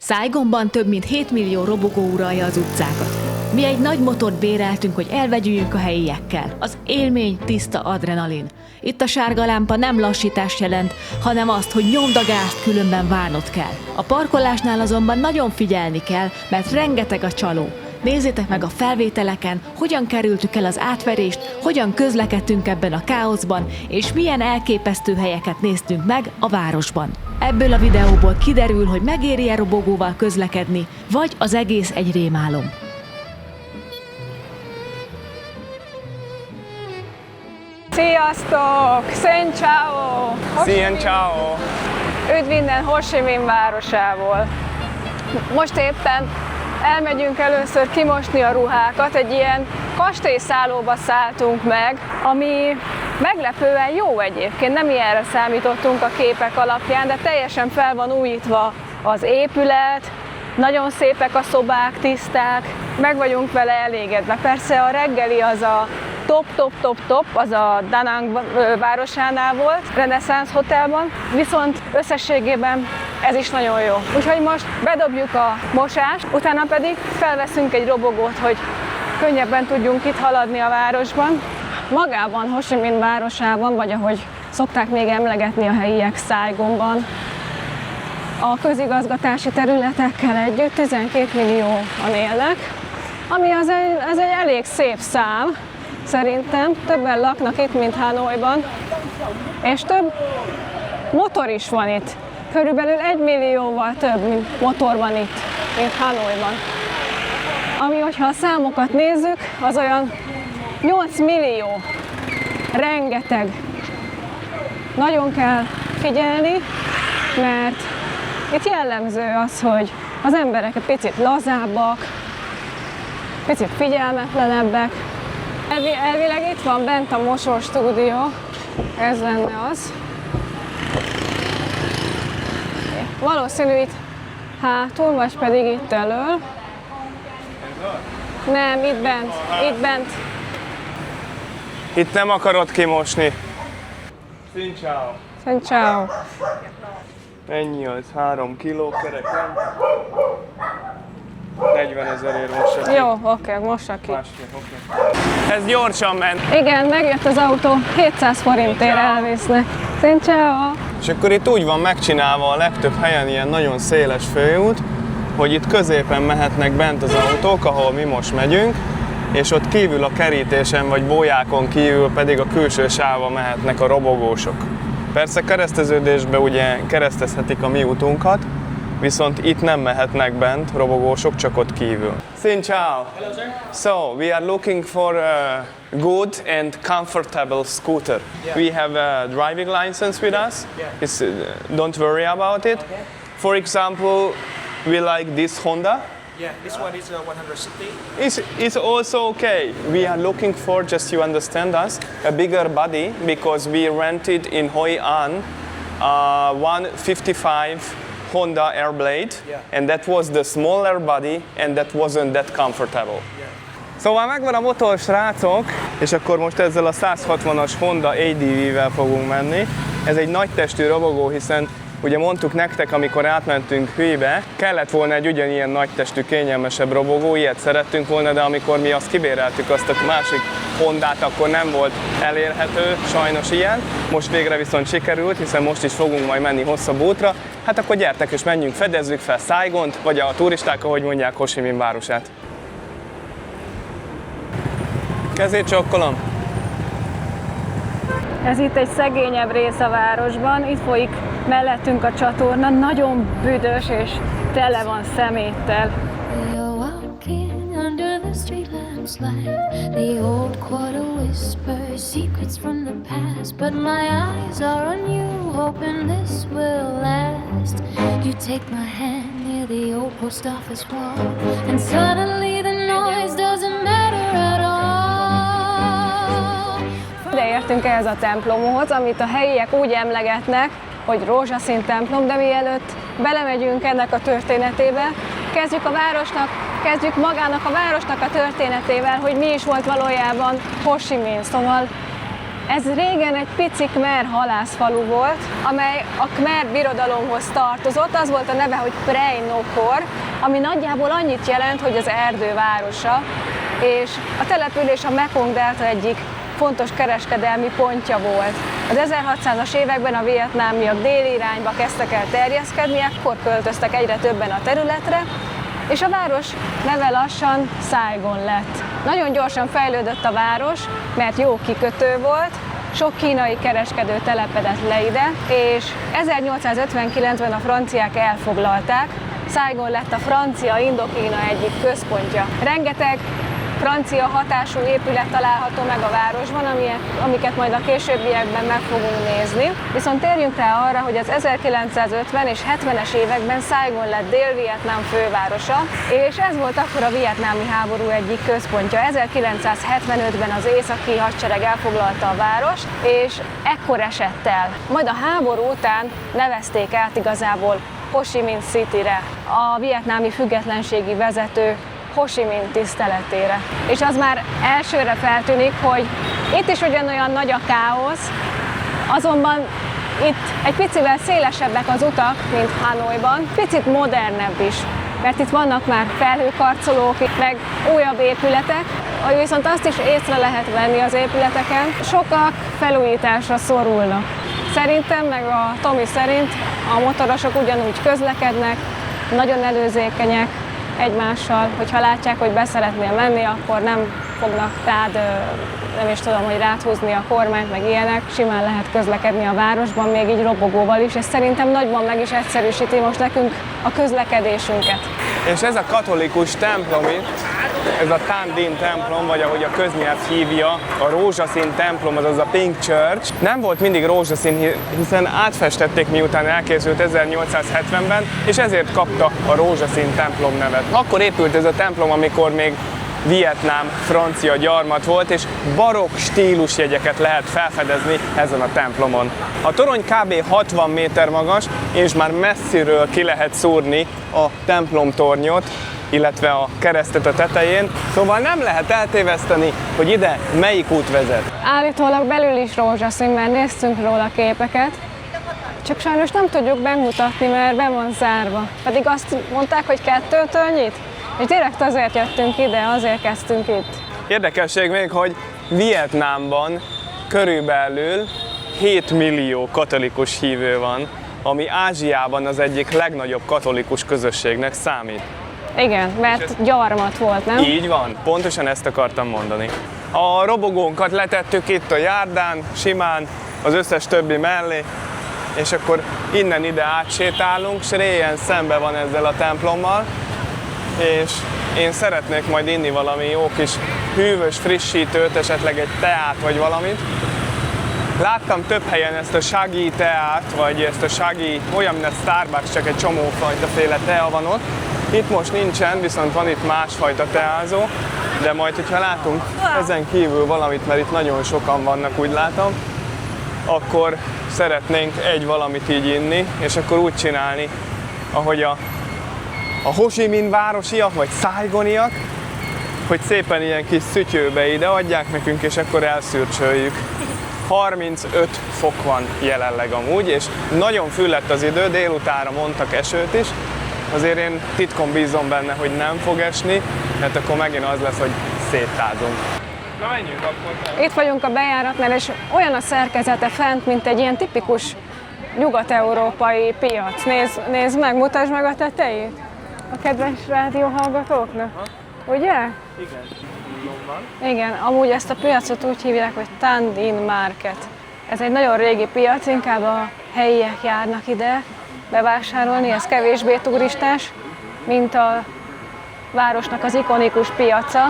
Saigonban több mint 7 millió robogó uralja az utcákat. Mi egy nagy motort béreltünk, hogy elvegyüljünk a helyiekkel. Az élmény tiszta adrenalin. Itt a sárga lámpa nem lassítást jelent, hanem azt, hogy nyomd a gázt, különben várnod kell. A parkolásnál azonban nagyon figyelni kell, mert rengeteg a csaló. Nézzétek meg a felvételeken, hogyan kerültük el az átverést, hogyan közlekedtünk ebben a káoszban, és milyen elképesztő helyeket néztünk meg a városban. Ebből a videóból kiderül, hogy megéri-e robogóval közlekedni, vagy az egész egy rémálom. Sziasztok! Szén ciao! Szien ciao! Üdv innen Ho Chi Minh városából. Most éppen elmegyünk először kimosni a ruhákat, egy ilyen kastélyszállóba szálltunk meg, ami meglepően jó egyébként, nem ilyenre számítottunk a képek alapján, de teljesen fel van újítva az épület, nagyon szépek a szobák, tiszták, meg vagyunk vele elégedve. Persze a reggeli az a top, az a Da Nang városánál volt, Renaissance Hotelban, viszont összességében ez is nagyon jó. Úgyhogy most bedobjuk a mosást, utána pedig felveszünk egy robogót, hogy könnyebben tudjunk itt haladni a városban. Magában, Ho Chi Minh városában, vagy ahogy szokták még emlegetni a helyiek, Saigonban, a közigazgatási területekkel együtt 12 millióan élnek, ami ez egy elég szép szám, szerintem. Többen laknak itt, mint Hanoiban, és több motor is van itt. Körülbelül 1 millióval több motor van itt, mint Hanoiban. Ami, hogyha a számokat nézzük, az olyan 8 millió. Rengeteg. Nagyon kell figyelni, mert itt jellemző az, hogy az emberek egy picit lazábbak, picit figyelmetlenebbek. Elvileg itt van bent a mosóstúdió, ez lenne az. Valószínű itt hátul, vagy pedig itt elől. Nem, itt bent. Itt nem akarod kimosni. Szien ciao. Szén ciao. Ennyi az? 3 kiló kereken. 40 000-ért mossa ki. Jó, oké, mossa ki. Ez gyorsan ment. Igen, megjött az autó, 700 forintért elvisznek. Szén ciao. És akkor itt úgy van megcsinálva a legtöbb helyen ilyen nagyon széles főút, hogy itt középen mehetnek bent az autók, ahol mi most megyünk, és ott kívül a kerítésen vagy bójákon kívül pedig a külső sávban mehetnek a robogósok. Persze kereszteződésbe ugye keresztezhetik a mi utunkat, viszont itt nem mehetnek bent robogósok, csak ott kívül. Szien ciao! Hello, sir. So, we are looking for a good and comfortable scooter. Yeah. We have a driving license with us. Yeah. Don't worry about it. Okay. For example, we like this Honda. Yeah, this one is 160. It's also okay. We are looking for, just you understand us, a bigger body because we rented in Hoi An 155 Honda Airblade, Yeah. and that was the smaller body and that wasn't that comfortable. Yeah. Szóval megvan a motor, srácok, és akkor most ezzel a 160-as Honda ADV-vel fogunk menni. Ez egy nagy testű robogó, hiszen ugye mondtuk nektek, amikor átmentünk Huibe, kellett volna egy ugyanilyen nagy testű, kényelmesebb robogó, ilyet szerettünk volna, de amikor mi azt kibéreltük, azt a másik Hondát, akkor nem volt elérhető, sajnos ilyen. Most végre viszont sikerült, hiszen most is fogunk majd menni hosszabb útra. Hát akkor gyertek és menjünk, fedezzük fel Saigont, vagy a turisták, ahogy mondják, Ho Chi Minh városát. Kezét csokkolom! Ez itt egy szegényebb rész a városban, itt folyik mellettünk a csatorna, nagyon büdös és tele van szeméttel. You're walking under the street lamps light. The old quarter whispers secrets from the past, but my eyes are on you, hoping this will last. You take my hand near the old post office wall, and suddenly the noise doesn't matter at all. Ide értünk ehhez a templomhoz, amit a helyiek úgy emlegetnek, hogy rózsaszín templom, de mielőtt belemegyünk ennek a történetébe, kezdjük magának a városnak a történetével, hogy mi is volt valójában Ho Chi Minh. Szóval Ez régen egy pici Khmer halászfalu volt, amely a Khmer birodalomhoz tartozott. Az volt a neve, hogy Prey Nokor, ami nagyjából annyit jelent, hogy az erdő városa. És a település a Mekong-delta egyik fontos kereskedelmi pontja volt. Az 1600-as években a vietnámiak déli irányba kezdtek el terjeszkedni, ekkor költöztek egyre többen a területre, és a város neve lassan Saigon lett. Nagyon gyorsan fejlődött a város, mert jó kikötő volt, sok kínai kereskedő telepedett le ide, és 1859-ben a franciák elfoglalták. Saigon lett a francia Indokína egyik központja. Rengeteg francia hatású épület található meg a városban, amiket majd a későbbiekben meg fogunk nézni. Viszont térjünk rá arra, hogy az 1950 és 70-es években Saigon lett Dél-Vietnám fővárosa, és ez volt akkor a vietnámi háború egyik központja. 1975-ben az északi hadsereg elfoglalta a várost, és ekkor esett el. Majd a háború után nevezték át igazából Ho Chi Minh City-re, a vietnámi függetlenségi vezető Ho Chi Minh tiszteletére. És az már elsőre feltűnik, hogy itt is ugyanolyan nagy a káosz, azonban itt egy picivel szélesebbek az utak, mint Hanoiban, picit modernebb is, mert itt vannak már felhőkarcolók, meg újabb épületek, viszont azt is észre lehet venni az épületeken, sokak felújításra szorulnak. Szerintem, meg a Tomi szerint a motorosok ugyanúgy közlekednek, nagyon előzékenyek egymással, hogyha látják, hogy be szeretnél menni, akkor nem fognak rád, nem is tudom, hogy rád húzni a kormányt, meg ilyenek. Simán lehet közlekedni a városban, még így robogóval is, és szerintem nagyban meg is egyszerűsíti most nekünk a közlekedésünket. És ez a katolikus templom itt, ez a Tan Din templom, vagy ahogy a köznyelv hívja, a rózsaszín templom, azaz a Pink Church. Nem volt mindig rózsaszín, hiszen átfestették, miután elkészült 1870-ben, és ezért kapta a rózsaszín templom nevet. Akkor épült ez a templom, amikor még Vietnám francia gyarmat volt, és barokk stílusjegyeket lehet felfedezni ezen a templomon. A torony kb. 60 méter magas, és már messziről ki lehet szúrni a templomtornyot, illetve a keresztet a tetején, szóval nem lehet eltéveszteni, hogy ide melyik út vezet. Állítólag belül is rózsaszín, mert néztünk róla képeket, csak sajnos nem tudjuk bemutatni, mert be van zárva. Pedig azt mondták, hogy 2-től nyit, és direkt azért jöttünk ide, azért kezdtünk itt. Érdekesség még, hogy Vietnámban körülbelül 7 millió katolikus hívő van, ami Ázsiában az egyik legnagyobb katolikus közösségnek számít. Igen, mert gyarmat volt, nem? Így van, pontosan ezt akartam mondani. A robogónkat letettük itt a járdán, simán, az összes többi mellé, és akkor innen ide átsétálunk, és rélyen szembe van ezzel a templommal, és én szeretnék majd inni valami jó kis hűvös frissítőt, esetleg egy teát vagy valamit. Láttam több helyen ezt a Shaggy teát, vagy ezt a Shaggy, olyan, mint a Starbucks, csak egy csomófajta féle tea van ott. Itt most nincsen, viszont van itt másfajta teázó, de majd, hogyha látunk ezen kívül valamit, mert itt nagyon sokan vannak, úgy látom, akkor szeretnénk egy valamit így inni, és akkor úgy csinálni, ahogy a Ho Chi Minh városiak, vagy Saigoniak, hogy szépen ilyen kis szütyőbe ide adják nekünk, és akkor elszürcsöljük. 35 fok van jelenleg amúgy, és nagyon fű lett az idő, délutára mondtak esőt is, azért én titkon bízom benne, hogy nem fog esni, mert akkor megint az lesz, hogy széttázunk. Na menjünk akkor! Itt vagyunk a bejáratnál, és olyan a szerkezete fent, mint egy ilyen tipikus nyugat-európai piac. Nézd meg, mutasd meg a tetejét a kedves rádióhallgatóknak. Ugye? Igen. Igen, amúgy ezt a piacot úgy hívják, hogy Tan Din Market. Ez egy nagyon régi piac, inkább a helyiek járnak ide bevásárolni, ez kevésbé turistás, mint a városnak az ikonikus piaca,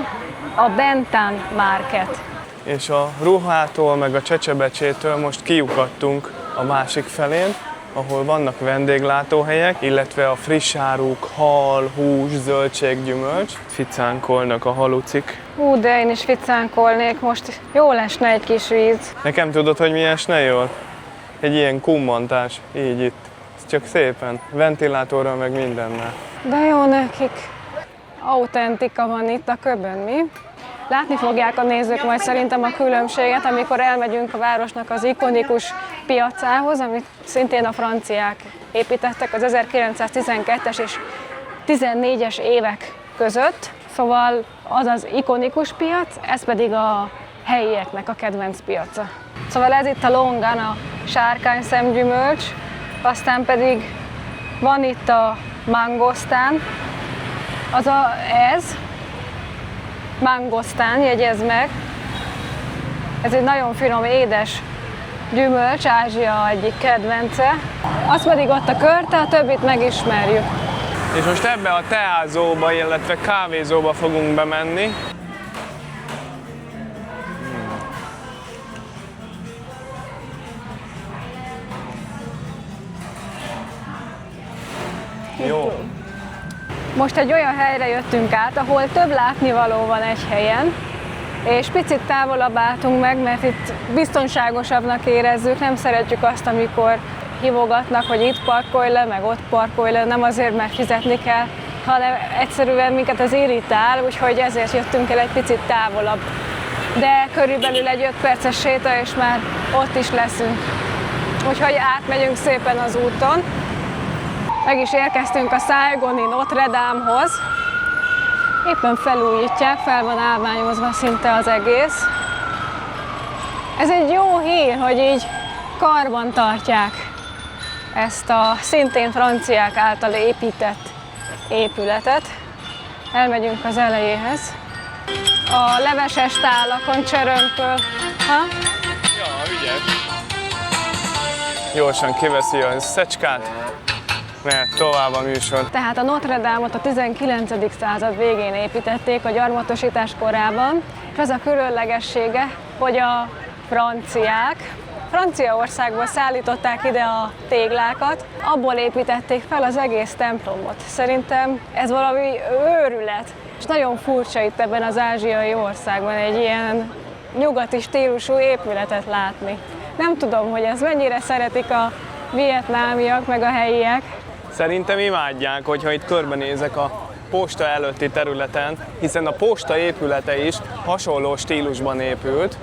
a Ben Thanh Market. És a ruhától, meg a csecsebecsétől most kiukadtunk a másik felén, ahol vannak vendéglátóhelyek, illetve a friss áruk, hal, hús, zöldség, gyümölcs. Ficánkolnak a halucik. Hú, de én is ficánkolnék most. Jól esne egy kis víz. Nekem tudod, hogy mi esne jól? Egy ilyen kummantás, így itt. Ez csak szépen, ventilátorral meg mindennel. De jó nekik. Autentika van itt a köbön, mi? Látni fogják a nézők majd szerintem a különbséget, amikor elmegyünk a városnak az ikonikus piacához, amit szintén a franciák építettek az 1912-es és 14-es évek között. Szóval az az ikonikus piac, ez pedig a helyieknek a kedvenc piaca. Szóval ez itt a longan, a sárkány szemgyümölcs, aztán pedig van itt a mangosztán, ez, mangosztán, jegyezd meg. Ez egy nagyon finom, édes gyümölcs, Ázsia egyik kedvence. Az pedig ott a körte, a többit megismerjük. És most ebbe a teázóba, illetve kávézóba fogunk bemenni. Jó. Most egy olyan helyre jöttünk át, ahol több látnivaló van egy helyen, és picit távolabb álltunk meg, mert itt biztonságosabbnak érezzük, nem szeretjük azt, amikor hívogatnak, hogy itt parkolj le, meg ott parkolj le, nem azért, mert fizetni kell, hanem egyszerűen minket az irritál, úgyhogy ezért jöttünk el egy picit távolabb. De körülbelül egy 5 perces séta, és már ott is leszünk. Úgyhogy átmegyünk szépen az úton. Meg is érkeztünk a Saigoni Notre Damehoz. Éppen felújítják, fel van állványozva szinte az egész. Ez egy jó hír, hogy így karban tartják ezt a szintén franciák által épített épületet. Elmegyünk az elejéhez. A leveses tálakon csörömpöl. Ja, ügyes. Gyorsan kiveszi a szecskát, mert tovább a műsor. Tehát a Notre Dame-ot a 19. század végén építették, a gyarmatosítás korában, és az a különlegessége, hogy a franciák Franciaországból szállították ide a téglákat, abból építették fel az egész templomot. Szerintem ez valami őrület, és nagyon furcsa itt ebben az ázsiai országban egy ilyen nyugati stílusú épületet látni. Nem tudom, hogy ez mennyire szeretik a vietnámiak meg a helyiek. Szerintem imádják, hogyha itt körbenézek a posta előtti területen, hiszen a posta épülete is hasonló stílusban épült,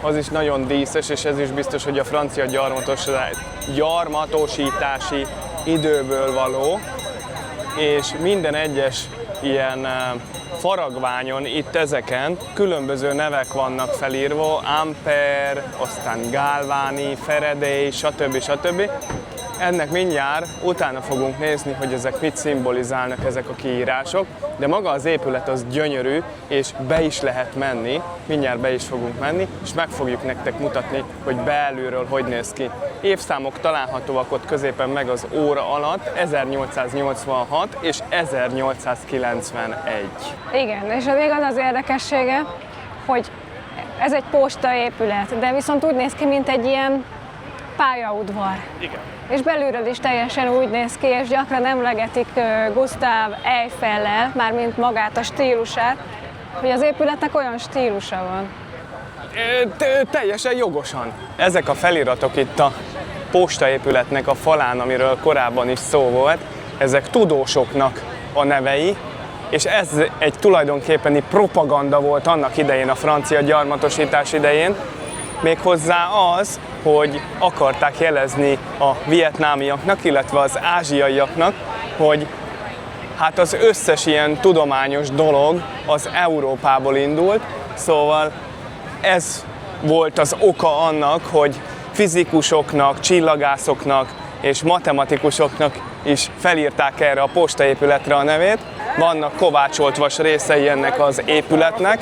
az is nagyon díszes, és ez is biztos, hogy a francia gyarmatosítási időből való, és minden egyes ilyen faragványon, itt ezeken különböző nevek vannak felírva, Ampere, aztán Galvani, Faraday, stb. Ennek mindjárt utána fogunk nézni, hogy ezek mit szimbolizálnak, ezek a kiírások, de maga az épület az gyönyörű, és be is lehet menni, mindjárt be is fogunk menni, és meg fogjuk nektek mutatni, hogy belülről hogy néz ki. Évszámok találhatóak ott középen meg az óra alatt, 1886 és 1891. Igen, és még az az érdekessége, hogy ez egy postaépület, de viszont úgy néz ki, mint egy ilyen pályaudvar. Igen. És belülről is teljesen úgy néz ki, és gyakran emlegetik Gustave Eiffellel, mármint magát a stílusát, hogy az épületnek olyan stílusa van. Teljesen jogosan. Ezek a feliratok itt a postaépületnek a falán, amiről korábban is szó volt, ezek tudósoknak a nevei, és ez egy tulajdonképpeni propaganda volt annak idején, a francia gyarmatosítás idején, méghozzá az, hogy akarták jelezni a vietnámiaknak, illetve az ázsiaiaknak, hogy hát az összes ilyen tudományos dolog az Európából indult, szóval ez volt az oka annak, hogy fizikusoknak, csillagászoknak és matematikusoknak is felírták erre a postaépületre a nevét. Vannak kovácsolt vas részei ennek az épületnek,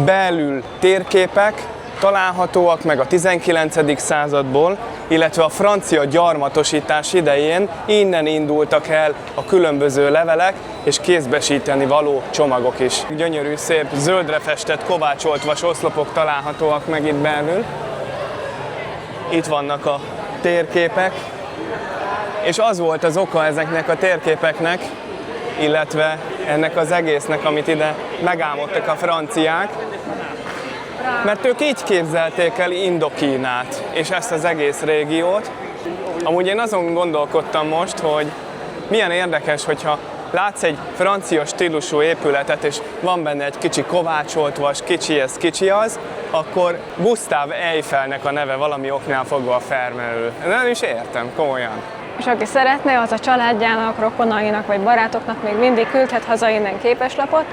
belül térképek találhatóak meg a 19. századból, illetve a francia gyarmatosítás idején innen indultak el a különböző levelek és kézbesíteni való csomagok is. Gyönyörű, szép, zöldre festett kovácsolt vas oszlopok találhatóak meg itt belül. Itt vannak a térképek, és az volt az oka ezeknek a térképeknek, illetve ennek az egésznek, amit ide megálmodtak a franciák, mert ők így képzelték el Indokínát és ezt az egész régiót. Amúgy én azon gondolkodtam most, hogy milyen érdekes, hogyha látsz egy francia stílusú épületet, és van benne egy kicsi kovácsolt vas, kicsi ez, kicsi az, akkor Gustave Eiffelnek a neve valami oknál fogva felmerül. Nem is értem, komolyan. És aki szeretne, az a családjának, rokonainak vagy barátoknak még mindig küldhet haza innen képeslapot,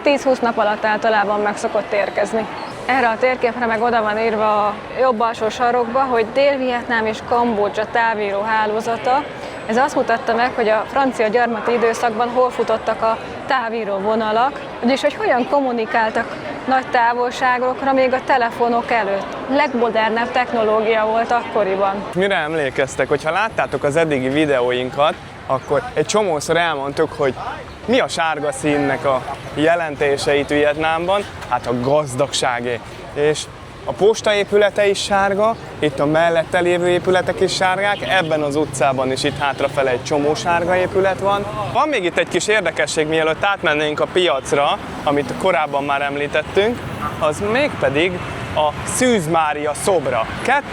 10-20 nap alatt általában meg szokott érkezni. Erre a térképre meg oda van írva a jobb alsó sarokba, hogy Dél-Vietnám és Kambodzsa távíró hálózata. Ez azt mutatta meg, hogy a francia gyarmati időszakban hol futottak a távíró vonalak, vagyis hogy hogyan kommunikáltak nagy távolságokra még a telefonok előtt. Legmodernebb technológia volt akkoriban. Mire emlékeztek, hogyha láttátok az eddigi videóinkat, akkor egy csomószor elmondtuk, hogy mi a sárga színnek a jelentéseit Vietnámban? Hát a gazdagságé. És a postaépülete is sárga, itt a mellette lévő épületek is sárgák, ebben az utcában is itt hátrafele egy csomó sárga épület van. Van még itt egy kis érdekesség, mielőtt átmennénk a piacra, amit korábban már említettünk, az mégpedig a Szűz Mária szobra.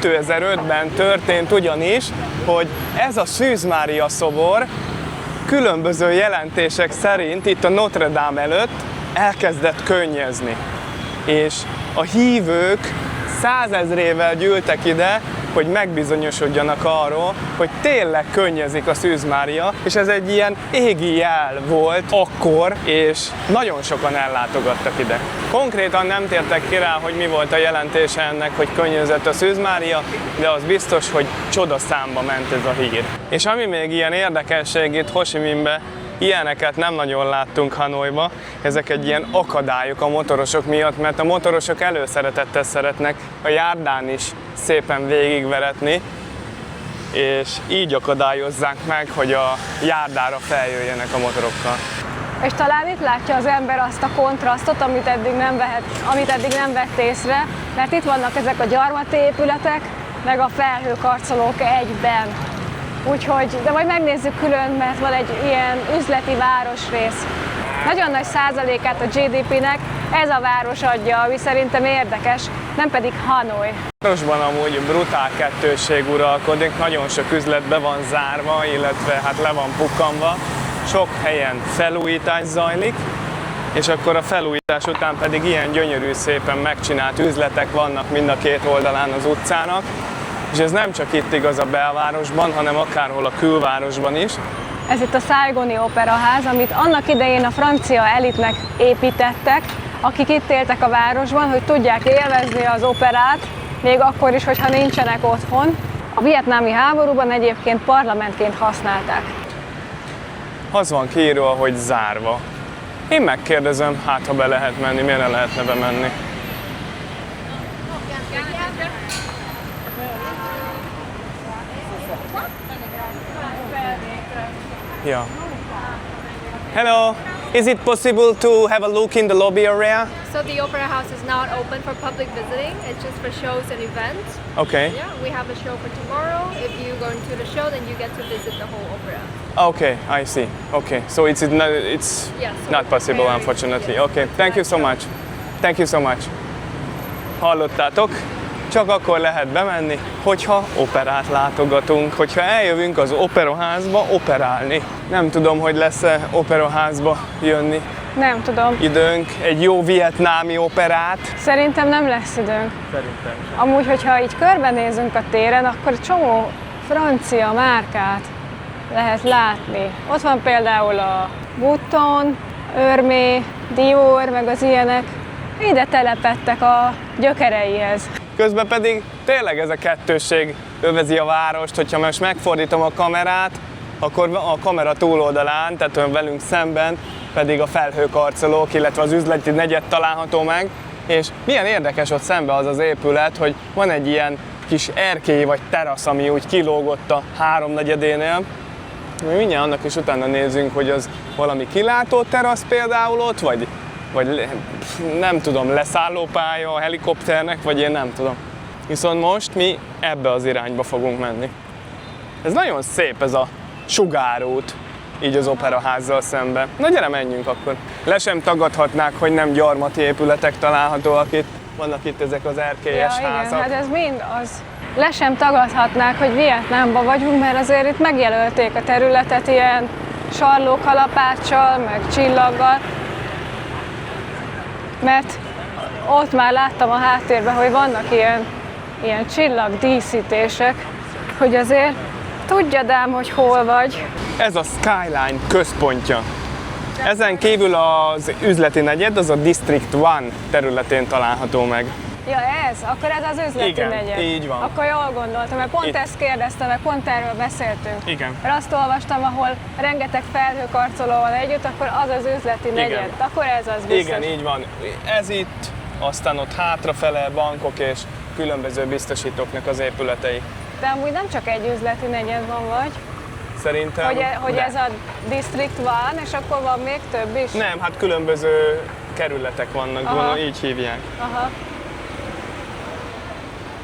2005-ben történt ugyanis, hogy ez a Szűz Mária szobor különböző jelentések szerint itt a Notre Dame előtt elkezdett könnyezni. És a hívők 100 000-ével gyűltek ide, hogy megbizonyosodjanak arról, hogy tényleg könnyezik a Szűz Mária, és ez egy ilyen égi jel volt akkor, és nagyon sokan ellátogattak ide. Konkrétan nem tértek ki rá, hogy mi volt a jelentése ennek, hogy könnyezett a Szűz Mária, de az biztos, hogy csodaszámba ment ez a hír. És ami még ilyen érdekesség itt Ho Chi Minhbe, ilyeneket nem nagyon láttunk Hanoiba, ezek egy ilyen akadályok a motorosok miatt, mert a motorosok előszeretettel szeretnek a járdán is szépen végigveretni, és így akadályozzák meg, hogy a járdára feljöjjenek a motorokkal. És talán itt látja az ember azt a kontrasztot, amit eddig nem vett észre, mert itt vannak ezek a gyarmati épületek, meg a felhőkarcolók egyben. Úgyhogy, de majd megnézzük külön, mert van egy ilyen üzleti városrész. Nagyon nagy százalékát a GDP-nek ez a város adja, ami szerintem érdekes, nem pedig Hanoi. A városban amúgy brutál kettősség uralkodik, nagyon sok üzlet be van zárva, illetve hát le van pukkanva. Sok helyen felújítás zajlik, és akkor a felújítás után pedig ilyen gyönyörű, szépen megcsinált üzletek vannak mind a két oldalán az utcának. És ez nem csak itt igaz a belvárosban, hanem akárhol a külvárosban is. Ez itt a Saigoni Operaház, amit annak idején a francia elitnek építettek, akik itt éltek a városban, hogy tudják élvezni az operát, még akkor is, hogyha nincsenek otthon. A vietnámi háborúban egyébként parlamentként használták. Az van kiírva, hogy zárva. Én megkérdezem, hát ha be lehet menni, miért ne lehetne bemenni? Yeah. Hello. Is it possible to have a look in the lobby area? So the Opera House is not open for public visiting. It's just for shows and events. Okay. Yeah, we have a show for tomorrow. If you go to the show, then you get to visit the whole opera. Okay, I see. Okay, so it's Yes, so not possible, very unfortunately. easy. Okay, thank you so much. Thank you so much. Hallottátok? Csak akkor lehet bemenni, hogyha operát látogatunk, hogyha eljövünk az operaházba operálni. Nem tudom, hogy lesz-e operaházba jönni Nem tudom. időnk, egy jó vietnámi operát. Szerintem nem lesz időnk. Szerintem. Amúgy, hogyha így körbenézünk a téren, akkor csomó francia márkát lehet látni. Ott van például a Vuitton, Hermès, Dior, meg az ilyenek. Ide telepedtek a gyökereihez. Közben pedig tényleg ez a kettősség övezi a várost, hogyha most megfordítom a kamerát, akkor a kamera túloldalán, tehát velünk szemben pedig a felhőkarcolók, illetve az üzleti negyed található meg, és milyen érdekes ott szembe az az épület, hogy van egy ilyen kis erkély vagy terasz, ami úgy kilógott a háromnegyedénél. Mi mindjárt annak is utána nézzünk, hogy az valami kilátó terasz például ott, vagy nem tudom, leszállópálya a helikopternek, vagy én nem tudom. Viszont most mi ebbe az irányba fogunk menni. Ez nagyon szép ez a sugárút, így az operaházzal szemben. Na gyere, menjünk akkor. Le sem tagadhatnák, hogy nem gyarmati épületek találhatóak itt. Vannak itt ezek az erkélyes házak. Igen, hát ez mind az. Le sem tagadhatnák, hogy Vietnámban vagyunk, mert azért itt megjelölték a területet ilyen sarlókalapáccsal, meg csillaggal, mert ott már láttam a háttérben, hogy vannak ilyen csillagdíszítések, hogy azért tudjad ám, hogy hol vagy. Ez a Skyline központja. Ezen kívül az üzleti negyed, az a District 1 területén található meg. Ja, ez? Akkor ez az üzleti Igen, negyed. így van. Akkor jól gondoltam, mert pont Itt. ezt kérdeztem, mert pont erről beszéltünk. Igen. Mert azt olvastam, ahol rengeteg felhőkarcoló van együtt, akkor az az üzleti negyed. Akkor ez az biztos. Igen, így van. Ez itt, aztán ott hátrafele bankok és különböző biztosítóknak az épületei. De amúgy nem csak egy üzleti negyed van, vagy? Szerintem. Hogy de. ez a District van, és akkor van még több is? Nem, hát különböző kerületek vannak, gondolom, így hívják. Aha.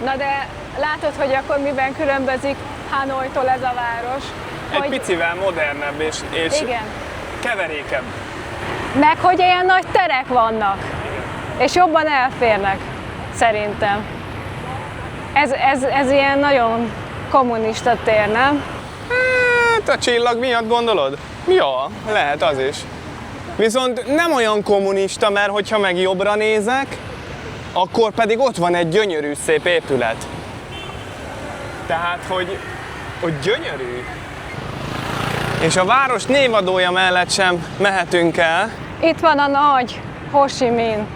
Na de látod, hogy akkor miben különbözik Hanoitól ez a város? Egy picivel modernebb és Igen. keverékebb. Meg hogy ilyen nagy terek vannak, és jobban elférnek, szerintem. Ez ilyen nagyon kommunista tér, nem? Hát a csillag miatt gondolod? Ja, lehet az is. Viszont nem olyan kommunista, mert hogyha meg jobbra nézek, akkor pedig ott van egy gyönyörű szép épület. Tehát, hogy gyönyörű. És a város névadója mellett sem mehetünk el. Itt van a nagy Ho Chi Minh.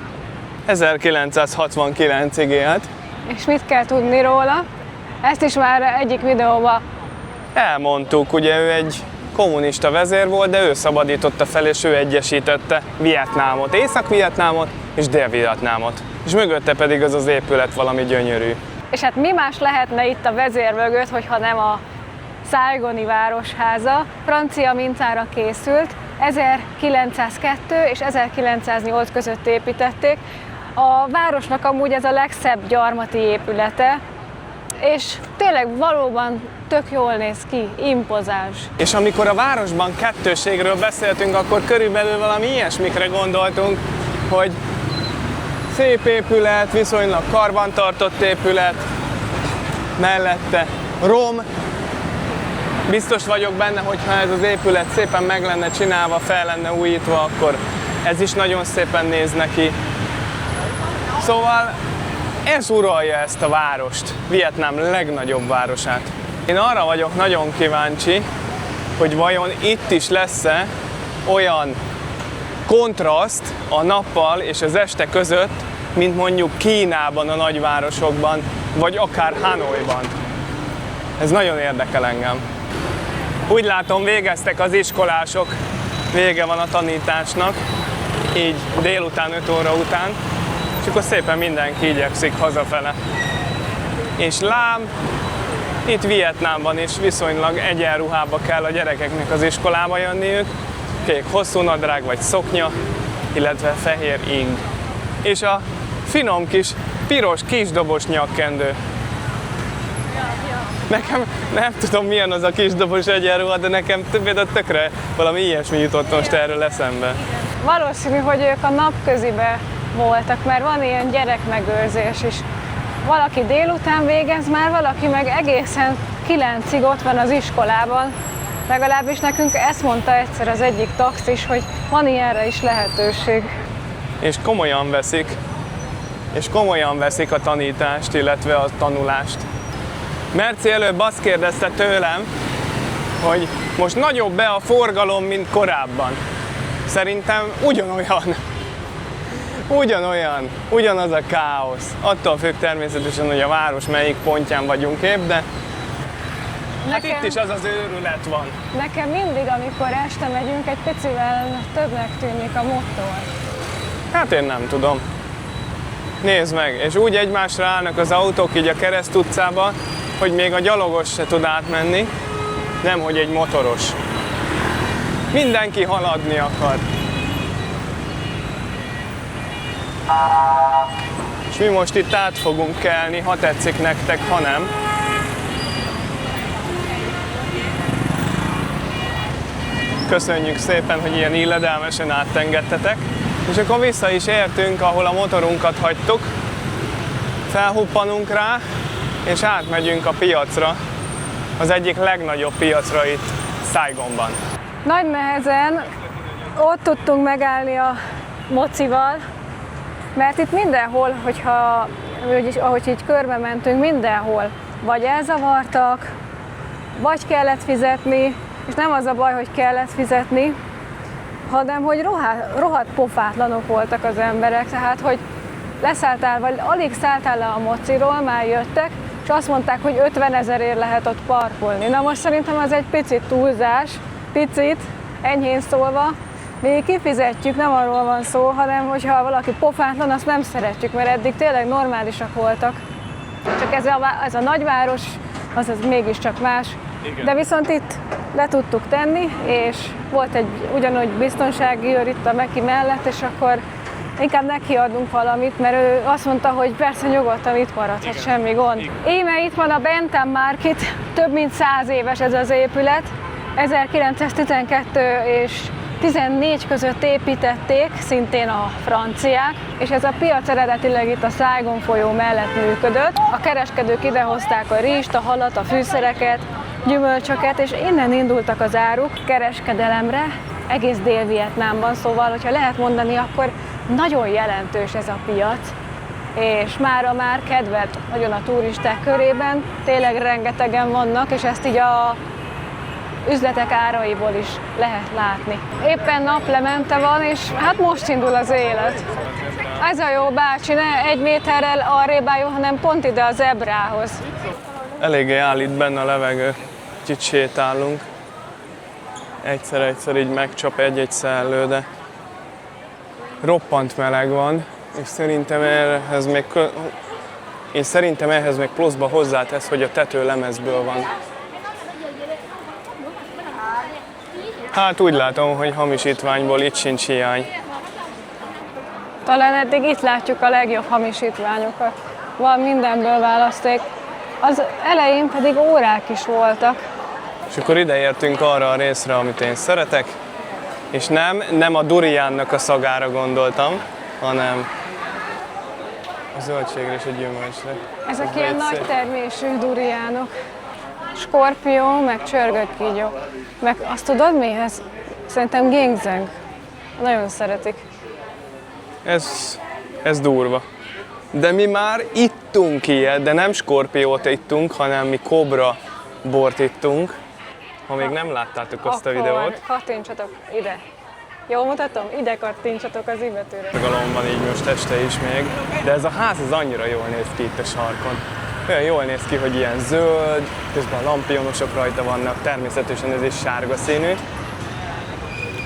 1969-ig élt. És mit kell tudni róla? Ezt is már egyik videóban Elmondtuk, ugye ő egy kommunista vezér volt, de ő szabadította fel, és ő egyesítette Vietnámot, Észak-Vietnámot és Dél-Vietnámot. És mögötte pedig az az épület valami gyönyörű. És hát mi más lehetne itt a vezér mögött, hogyha nem a Saigoni városháza. Francia mintára készült, 1902 és 1908 között építették. A városnak amúgy ez a legszebb gyarmati épülete, és tényleg valóban tök jól néz ki, impozáns. És amikor a városban kettőségről beszéltünk, akkor körülbelül valami ilyesmikre gondoltunk, hogy szép épület, viszonylag karbantartott épület, mellette rom. Biztos vagyok benne, hogy ha ez az épület szépen meg lenne csinálva, fel lenne újítva, akkor ez is nagyon szépen néz neki. Szóval ez uralja ezt a várost, Vietnám legnagyobb városát. Én arra vagyok nagyon kíváncsi, hogy vajon itt is lesz-e olyan kontraszt a nappal és az este között, mint mondjuk Kínában, a nagyvárosokban, vagy akár Hanoiban. Ez nagyon érdekel engem. Úgy látom, végeztek az iskolások, vége van a tanításnak, így délután 5 óra után, és akkor szépen mindenki igyekszik hazafele. És lám, itt Vietnámban is viszonylag egyenruhába kell a gyerekeknek az iskolába jönniük, kék hosszú nadrág vagy szoknya, illetve fehér ing. És a finom kis piros kisdobos nyakkendő. Nekem nem tudom milyen az a kisdobos egyenruha, de nekem például tökre valami ilyesmi jutott most erről eszembe. Valószínű, hogy ők a napközibe voltak, mert van ilyen gyerekmegőrzés is. Valaki délután végez már, valaki meg egészen 9-ig ott van az iskolában. Legalábbis nekünk ezt mondta egyszer az egyik taxis, hogy van ilyenre is lehetőség. És komolyan veszik a tanítást, illetve a tanulást. Merci előbb azt kérdezte tőlem, hogy most nagyobb-e a forgalom, mint korábban. Szerintem ugyanaz a káosz. Attól függ természetesen, hogy a város melyik pontján vagyunk épp, de hát itt is az az őrület van. Nekem mindig, amikor este megyünk, egy picivel többnek tűnik a motor. Hát én nem tudom. Nézd meg, és úgy egymásra állnak az autók így a Kereszt utcába, hogy még a gyalogos se tud átmenni, nemhogy egy motoros. Mindenki haladni akar. És mi most itt át fogunk kelni, ha tetszik nektek, ha nem. Köszönjük szépen, hogy ilyen illedelmesen átengedtetek. És akkor vissza is értünk, ahol a motorunkat hagytuk. Felhuppanunk rá, és átmegyünk a piacra. Az egyik legnagyobb piacra itt Saigonban. Nagy nehezen ott tudtunk megállni a mocival, mert itt mindenhol, ahogy így körbe mentünk, mindenhol vagy elzavartak, vagy kellett fizetni, és nem az a baj, hogy kellett fizetni, hanem hogy rohadt pofátlanok voltak az emberek, tehát hogy leszálltál, vagy alig szálltál le a mociról, már jöttek, és azt mondták, hogy 50 000-ért lehet ott parkolni. Na most szerintem az egy picit túlzás, picit, enyhén szólva, mi kifizetjük, nem arról van szó, hanem hogyha valaki pofátlan, azt nem szeretjük, mert eddig tényleg normálisak voltak. Csak ez a nagyváros, az mégiscsak más. Igen. De viszont itt le tudtuk tenni, és volt egy ugyanúgy biztonsági őr itt a Meki mellett, és akkor inkább nekiadunk valamit, mert ő azt mondta, hogy persze nyugodtan itt maradhat, semmi gond. Íme itt van a Bentham Market, több mint 100 éves ez az épület. 1912 és 14 között építették, szintén a franciák, és ez a piac eredetileg itt a Saigon folyó mellett működött. A kereskedők idehozták a rizst, a halat, a fűszereket, gyümölcsöket, és innen indultak az áruk kereskedelemre, egész Dél-Vietnámban, szóval, hogyha lehet mondani, akkor nagyon jelentős ez a piac, és mára már kedvelt nagyon a turisták körében, tényleg rengetegen vannak, és ezt így a üzletek áraiból is lehet látni. Éppen naplemente van, és hát most indul az élet. Ez a jó bácsi, ne 1 méterrel arrébb álljon, hanem pont ide a zebrához. Eléggé állít benne a levegő, kicsit sétálunk. Egyszer-egyszer így megcsap egy-egy szellő, de roppant meleg van, és szerintem ehhez még pluszba hozzátesz, hogy a tető lemezből van. Hát úgy látom, hogy hamisítványból itt sincs hiány. Talán eddig itt látjuk a legjobb hamisítványokat. Van mindenből választék. Az elején pedig órák is voltak. És akkor ide értünk arra a részre, amit én szeretek, és nem a duriánnak a szagára gondoltam, hanem a zöldségre és a gyümölcsre. Ezek ilyen nagy termésű duriánok. Skorpió, meg csörgött kígyó. Meg azt tudod mihez? Szerintem ginseng. Nagyon szeretik. Ez durva. De mi már ittunk ilyet, de nem skorpiót ittunk, hanem mi kobra bort ittunk. Ha még nem láttátok azt a videót. Kattintsatok ide. Jól mutatom? Ide kattintsatok az i-betűre. Galom van így most este is még. De ez a ház ez annyira jól néz ki itt a sarkon. Olyan jól néz ki, hogy ilyen zöld, közben a lampionosok rajta vannak, természetesen ez is sárga színű.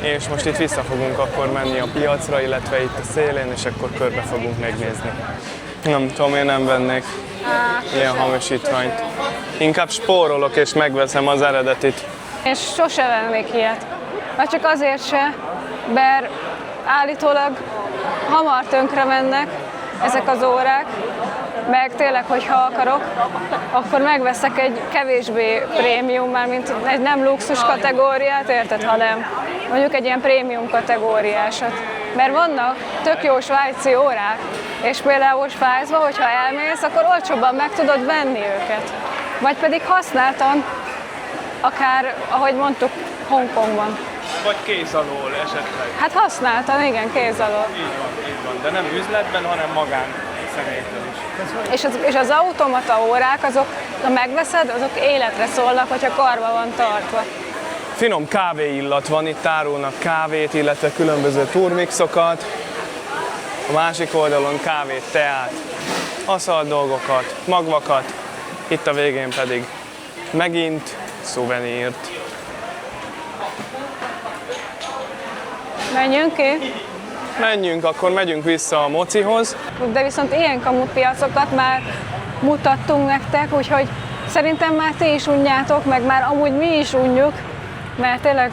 És most itt vissza fogunk akkor menni a piacra, illetve itt a szélén, és akkor körbe fogunk megnézni. Nem tudom, én nem vennék ilyen hamisítványt. Inkább spórolok és megveszem az eredetit. És sose vennék ilyet. Vagy csak azért se, mert állítólag hamar tönkre mennek ezek az órák, meg tényleg, hogyha akarok, akkor megveszek egy kevésbé prémium, mármint egy nem luxus kategóriát, érted, hanem mondjuk egy ilyen prémium kategóriásat. Mert vannak tök jó svájci órák, és például Svájcba, hogyha elmész, akkor olcsóbban meg tudod venni őket. Vagy pedig használtan, akár, ahogy mondtuk, Hongkongban. Vagy kéz alól esetleg. Hát használtan, igen, kéz alól. Így van, de nem üzletben, hanem magán személytől is. És az automata órák, azok, ha megveszed, azok életre szólnak, hogyha karba van tartva. Finom kávéillat van, itt árulnak kávét, illetve különböző turmixokat. A másik oldalon kávét, teát, aszalt dolgokat, magvakat. Itt a végén pedig megint szuvenírt. Menjünk ki? Menjünk, akkor megyünk vissza a mocihoz. De viszont ilyen kamupiacokat már mutattunk nektek, úgyhogy szerintem már ti is unjátok, meg már amúgy mi is unjuk, mert tényleg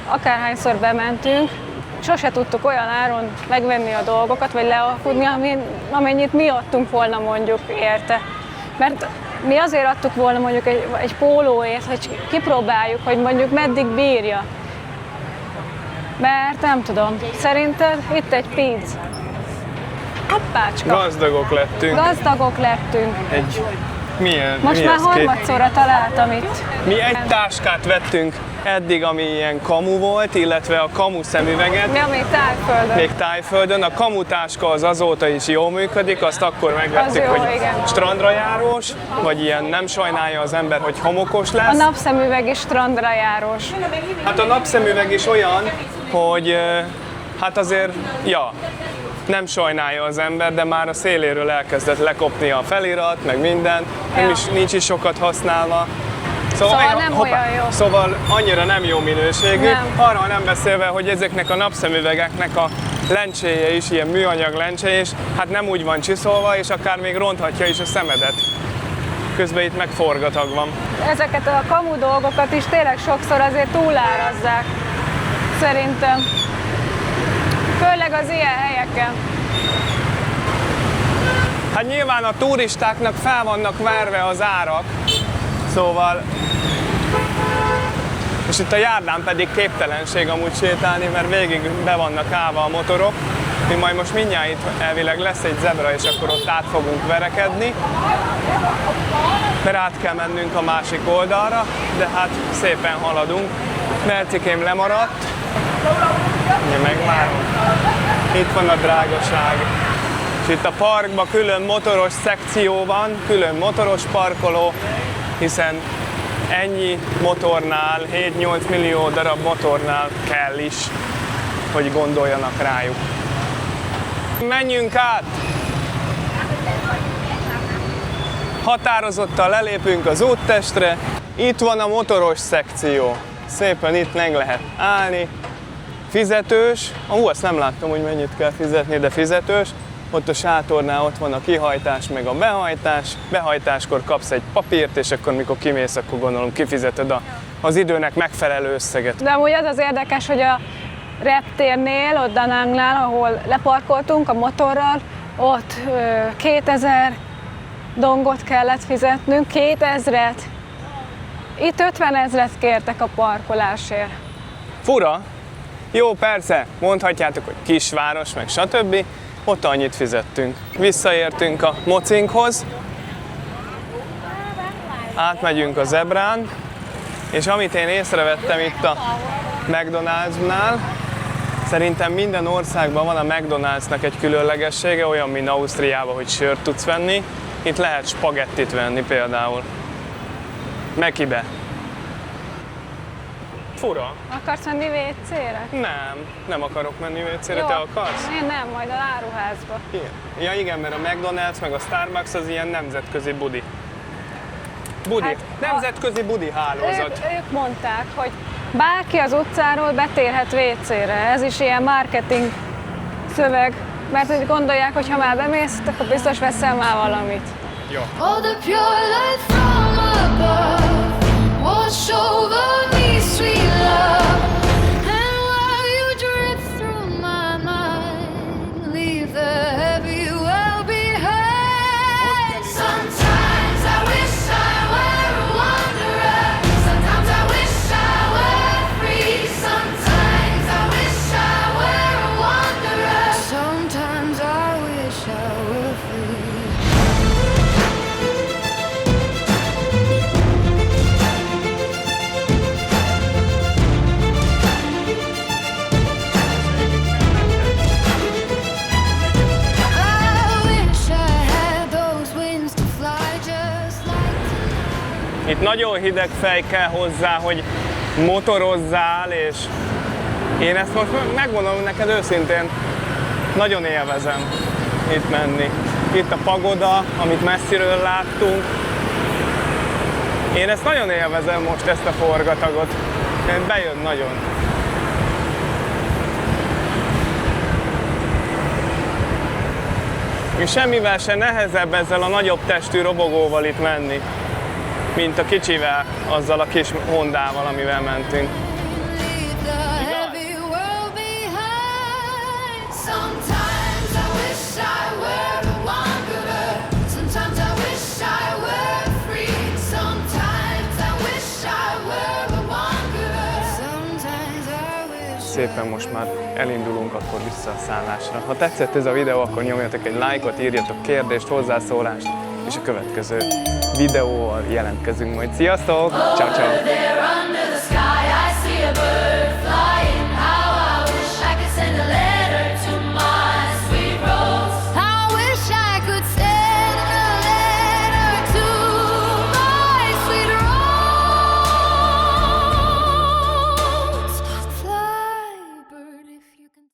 akárhányszor bementünk, sose tudtuk olyan áron megvenni a dolgokat, vagy lealkudni, amennyit mi adtunk volna mondjuk érte. Mert mi azért adtuk volna mondjuk egy pólóért, hogy kipróbáljuk, hogy mondjuk meddig bírja. Mert nem tudom, szerinted itt egy pizz. Hoppácska. Gazdagok lettünk. Gazdagok lettünk. Milyen? Most mi már ez harmadszorra találtam itt. Mi egy táskát vettünk eddig, ami ilyen kamu volt, illetve a kamu szemüveget. Mi, ami Tájföldön. Még Tájföldön. A kamutáska az azóta is jól működik, azt akkor megvettük, jó, hogy igen. strandra járós, vagy ilyen nem sajnálja az ember, hogy homokos A lesz. napszemüveg is strandra járós. Hát a napszemüveg is olyan, hogy hát azért, ja, nem sajnálja az ember, de már a széléről elkezdett lekopni a felirat, meg minden, nem is, nincs is sokat használva. Szóval nem olyan jó. Szóval annyira nem jó minőségű. Nem. Arról nem beszélve, hogy ezeknek a napszemüvegeknek a lencséje is ilyen műanyag lencse, és hát nem úgy van csiszolva, és akár még ronthatja is a szemedet. Közben itt meg forgatag van. Ezeket a kamu dolgokat is tényleg sokszor azért túlárazzák. Szerintem. Főleg az ilyen helyeken. Hát nyilván a turistáknak fel vannak verve az árak, szóval... És itt a járdán pedig képtelenség amúgy sétálni, mert végig be vannak állva a motorok. Mi majd most mindjárt itt elvileg lesz egy zebra, és akkor ott át fogunk verekedni. Mert át kell mennünk a másik oldalra, de hát szépen haladunk. Mercikém lemaradt. Ugye megvárom. Itt van a drágaság. És itt a parkban külön motoros szekció van, külön motoros parkoló, hiszen ennyi motornál, 7-8 millió darab motornál kell is, hogy gondoljanak rájuk. Menjünk át! Határozottan lelépünk az úttestre. Itt van a motoros szekció. Szépen itt meg lehet állni. Fizetős. Azt nem láttam, hogy mennyit kell fizetni, de fizetős. Ott a sátornál ott van a kihajtás, meg a behajtás. Behajtáskor kapsz egy papírt, és akkor mikor kimész, akkor gondolom kifizeted az időnek megfelelő összeget. De amúgy az az érdekes, hogy a reptérnél, ott Danangnál, ahol leparkoltunk a motorral, ott 2000 dongot kellett fizetnünk, 2000-et. Itt 50 000 kértek a parkolásért. Fura? Jó, persze, mondhatjátok, hogy kisváros, meg stb. Ott annyit fizettünk. Visszaértünk a mocinkhoz, átmegyünk a zebrán, és amit én észrevettem itt a McDonald'snál, szerintem minden országban van a McDonald'snak egy különlegessége, olyan, mint Ausztriában, hogy sört tudsz venni. Itt lehet spagettit venni például. Mekibe. Fura. Akarsz menni WC-re? Nem akarok menni WC-re, Jó. te akarsz? Én nem, majd a áruházba. Igen. Ja igen, mert a McDonald's meg a Starbucks az ilyen nemzetközi budi. Hát nemzetközi budi hálózat. Ők mondták, hogy bárki az utcáról betérhet WC-re. Ez is ilyen marketing szöveg, mert úgy gondolják, hogy ha már bemész, akkor biztos veszel már valamit. Jó. All the pure light from above wash over me, sweet love. And while you drift through my mind, leave the heavy well behind. Sometimes I wish I were a wanderer. Sometimes I wish I were free. Sometimes I wish I were a wanderer. Sometimes I wish I were free. Itt nagyon hideg fej kell hozzá, hogy motorozzál, és én ezt most megmondom neked őszintén, nagyon élvezem itt menni. Itt a pagoda, amit messziről láttunk. Én ezt nagyon élvezem most, ezt a forgatagot. Bejön nagyon. És semmivel se nehezebb ezzel a nagyobb testű robogóval itt menni, mint a kicsivel, azzal a kis Hondával, amivel mentünk. Szépen most már elindulunk akkor vissza a szállásra. Ha tetszett ez a videó, akkor nyomjatok egy lájkot, írjatok kérdést, hozzászólást, és a következő videóval jelentkezünk majd. Sziasztok! Ciao, ciao.